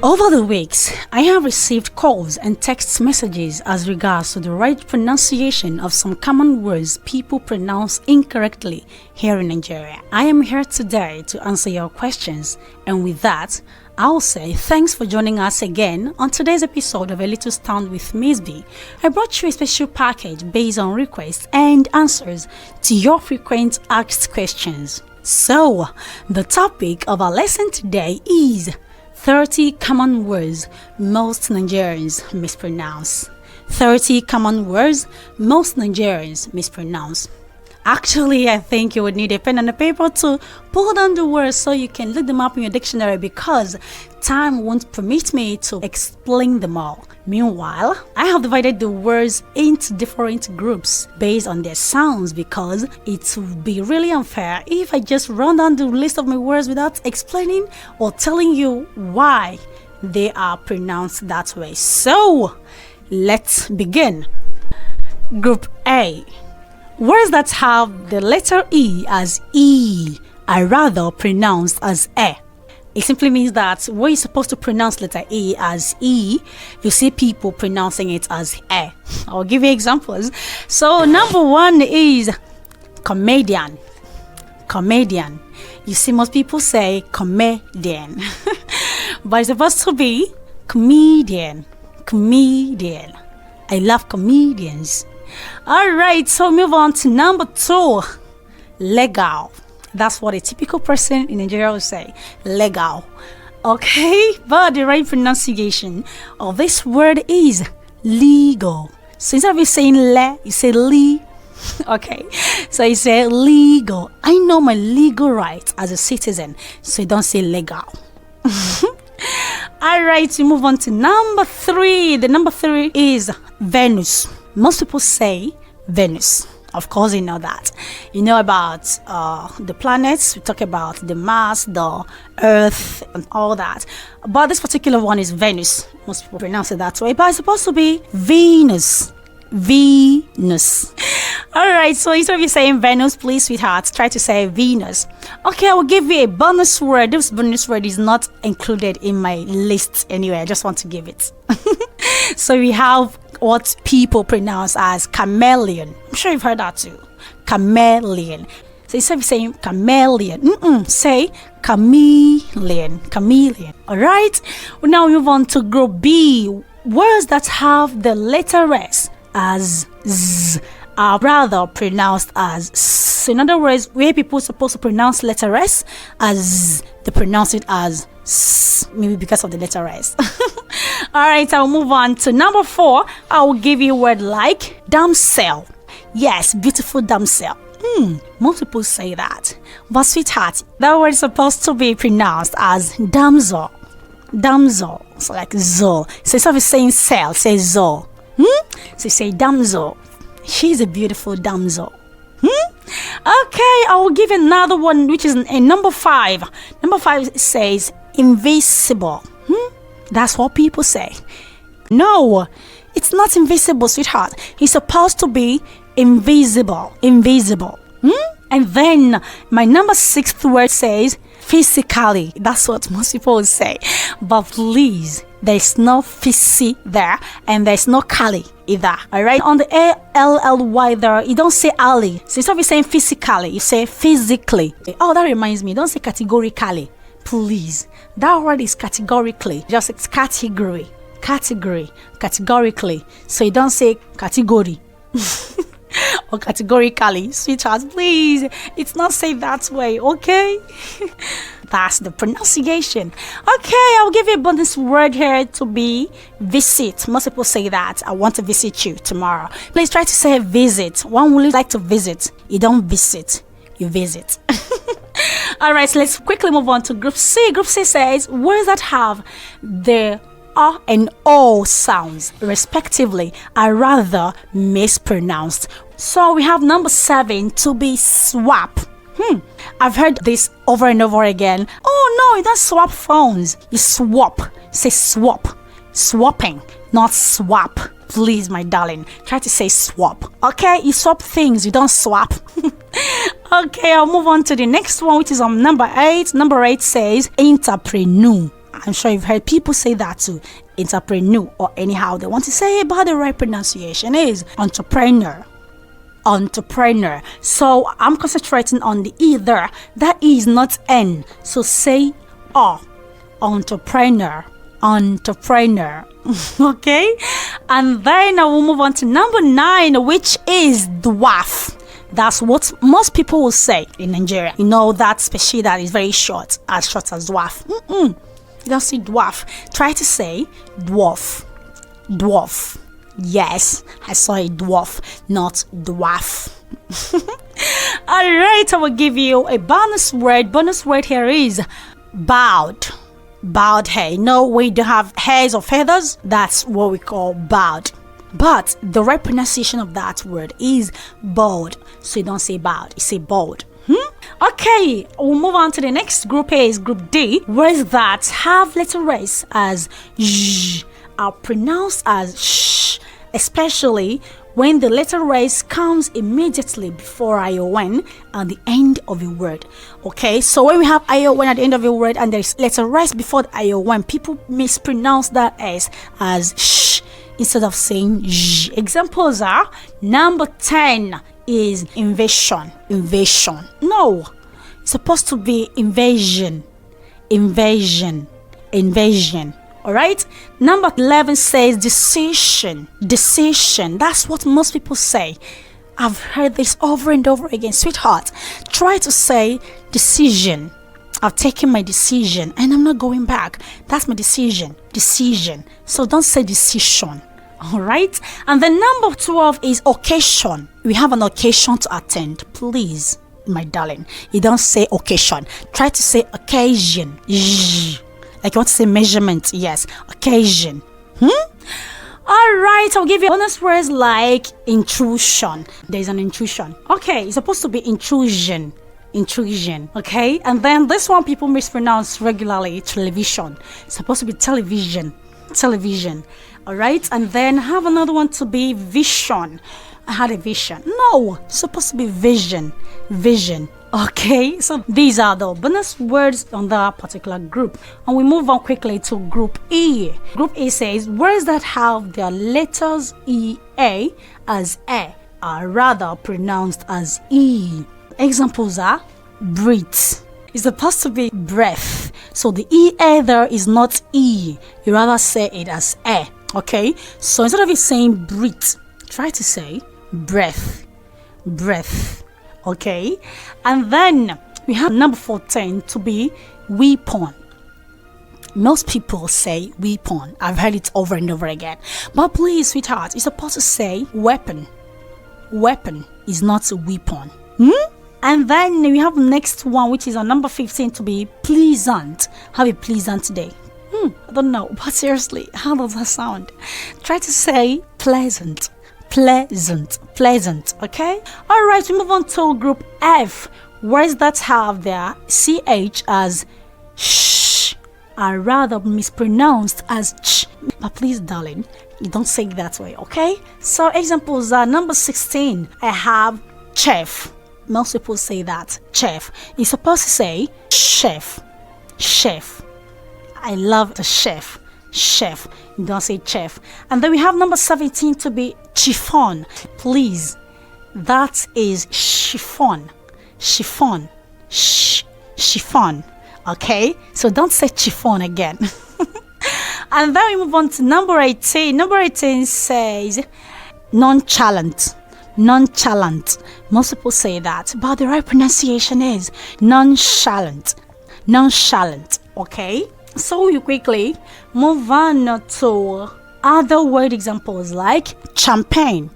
Over the weeks, I have received calls and text messages as regards to the right pronunciation of some common words people pronounce incorrectly here in Nigeria. I am here today to answer your questions, and with that, I'll say thanks for joining us again on today's episode of A Little Stand with Miss B. I brought you a special package based on requests and answers to your frequent asked questions. So, the topic of our lesson today is 30 common words most Nigerians mispronounce. 30 common words most Nigerians mispronounce. Actually, I think you would need a pen and a paper to pull down the words so you can look them up in your dictionary because time won't permit me to explain them all. Meanwhile, I have divided the words into different groups based on their sounds because it would be really unfair if I just run down the list of my words without explaining or telling you why they are pronounced that way. So, let's begin. Group A. Words that have the letter E as E are rather pronounced as E. It simply means that when you're supposed to pronounce letter E as E, you see people pronouncing it as E. I'll give you examples. So number one is comedian. Comedian. You see most people say comedian. But it's supposed to be comedian. Comedian. I love comedians. Alright, so move on to number two. Legal. That's what a typical person in Nigeria will say. Legal. Okay, but the right pronunciation of this word is legal. So instead of you saying le, you say li. Okay, so you say legal. I know my legal rights as a citizen, so you don't say legal. Alright, we move on to number three. The number three is Venus. Most people say Venus. Of course, you know that. You know about the planets. We talk about the Mars, the Earth, and all that. But this particular one is Venus. Most people pronounce it that way. But it's supposed to be Venus. Venus. Alright, so instead of you saying Venus, please, sweetheart, try to say Venus. Okay, I will give you a bonus word. This bonus word is not included in my list anyway. I just want to give it. So we have what people pronounce as chameleon. I'm sure you've heard that too. Chameleon. So instead of saying chameleon, say chameleon. Chameleon. Alright? Well, now we move on to group B. Words that have the letter S as Z are rather pronounced as S. In other words, where people are supposed to pronounce letter S as Z, they pronounce it as S, maybe because of the letter S. Alright, I'll move on to number four. I will give you a word like Damsel. Yes, beautiful damsel. Most people say that. But sweetheart, that word is supposed to be pronounced as Damsel. Damsel. So like zo. So instead of saying cell, say zo. So you say damsel. She's a beautiful damsel. Okay, I will give another one, which is a number five. Number five says invisible. That's what people say. No, it's not invisible, sweetheart. It's supposed to be invisible. Invisible. And then my number sixth word says physically. That's what most people say. But please, there's no physy there, and there's no cali either. Alright? On the A-L-L-Y there, you don't say ali. So instead of saying physically, you say physically. Oh, that reminds me, don't say categorically. Please. That word is categorically. Just it's category. Category. Categorically. So you don't say category. Or categorically. Sweetheart, please. It's not said that way, okay? That's the pronunciation. Okay, I'll give you a bonus word here to be visit. Most people say that. I want to visit you tomorrow. Please try to say visit. One would like to visit. You don't visit. You visit. Alright, so let's quickly move on to group C. Group C says words that have the R and O sounds respectively are rather mispronounced. So we have number 7 to be swap. I've heard this over and over again. Oh no, you don't swap phones. You swap. Say swap. Swapping, not swap. Please, my darling, try to say swap. Okay, you swap things, you don't swap. Okay, I'll move on to the next one, which is on number 8. Number 8 says entrepreneur. I'm sure you've heard people say that to entrepreneur, or anyhow they want to say about the right pronunciation is entrepreneur. Entrepreneur. So I'm concentrating on the E there. That E is not N. So say O. Entrepreneur. Entrepreneur. Okay, and then I will move on to number 9, which is dwarf. That's what most people will say in Nigeria. You know, that species that is very short as dwarf. You don't see dwarf. Try to say dwarf. Dwarf. Yes, I saw a dwarf, not dwarf. Alright, I will give you a bonus word. Bonus word here is bowed. Bowed hair. You know, we do have hairs or feathers. That's what we call bowed. But the right pronunciation of that word is bald. So you don't say bowed, you say bald. Okay, we'll move on to the next group. Is group D. Words that have letter S as j are pronounced as sh, especially when the letter S comes immediately before ION at the end of a word. Okay, so when we have ION at the end of a word and there's letter S before the ION, people mispronounce that S as sh instead of saying j. Examples are number 10 is invasion. Invasion. No, it's supposed to be invasion. Invasion. Invasion. Alright, number 11 says decision. Decision. That's what most people say. I've heard this over and over again. Sweetheart, try to say decision. I've taken my decision and I'm not going back. That's my decision. Decision. So don't say decision. Alright, and the number 12 is occasion. We have an occasion to attend. Please, my darling, you don't say occasion. Try to say occasion. Like you want to say measurement. Yes, occasion. Alright, I'll give you bonus words like intrusion. There's an intrusion. Okay, it's supposed to be intrusion. Intrusion. Okay, and then this one people mispronounce regularly. Television. It's supposed to be television. Television. Alright, and then have another one to be vision. I had a vision. No, it's supposed to be vision. Vision. Okay, so these are the bonus words on that particular group. And we move on quickly to group E. Group E says words that have their letters EA as A are rather pronounced as E. Examples are breathe. It's supposed to be breath. So the EA there is not E. You rather say it as A. Okay, so instead of it saying breathe, try to say breath. Breath. Okay, and then we have number 14 to be weapon. Most people say weapon. I've heard it over and over again. But please, sweetheart, you're supposed to say weapon. Weapon is not a weapon. And then we have the next one, which is on number 15 to be pleasant. Have a pleasant day. I don't know, but seriously, how does that sound? Try to say pleasant. Pleasant. Pleasant. Okay? Alright, we move on to group F. Words that have their CH as sh are rather mispronounced as ch. But please, darling, you don't say it that way, okay? So examples are number 16. I have chef. Most people say that. Chef. You're supposed to say chef. Chef. I love the chef. Chef. You don't say chef. And then we have number 17 to be chiffon. Please. That is chiffon. Chiffon. Chiffon. Okay? So don't say chiffon again. And then we move on to number 18. Number 18 says nonchalant. Nonchalant. Most people say that, but the right pronunciation is nonchalant. Nonchalant. Okay? So we quickly move on to other word examples like champagne.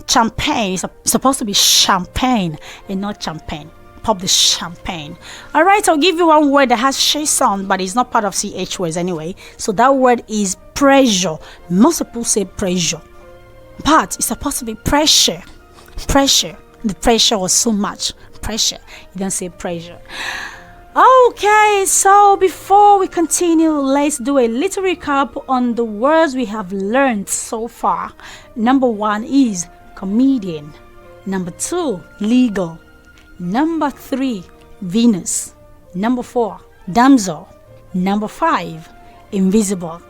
Champagne is supposed to be champagne and not champagne. Pop the champagne. Alright, I'll give you one word that has sh sound, but it's not part of CH words anyway. So that word is pressure. Most people say pressure, but it's supposed to be pressure. Pressure. The pressure was so much. Pressure. You don't say pressure. Okay, so before we continue, let's do a little recap on the words we have learned so far. Number 1 is comedian. Number 2, legal. Number 3, Venus. Number 4, damsel. Number 5, invisible.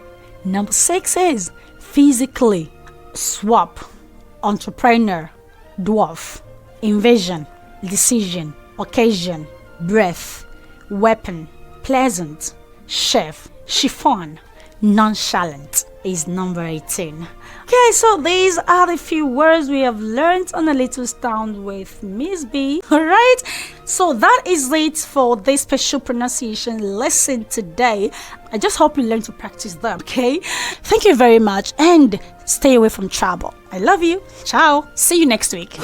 Number 6 is physically, swap, entrepreneur, dwarf, invasion, decision, occasion, breath, weapon, pleasant, chef, chiffon, nonchalant is number 18. Okay, so these are the few words we have learned on A Little Sound with Miss B. Alright, so that is it for this special pronunciation lesson today. I just hope you learn to practice them, okay? Thank you very much and stay away from trouble. I love you. Ciao. See you next week.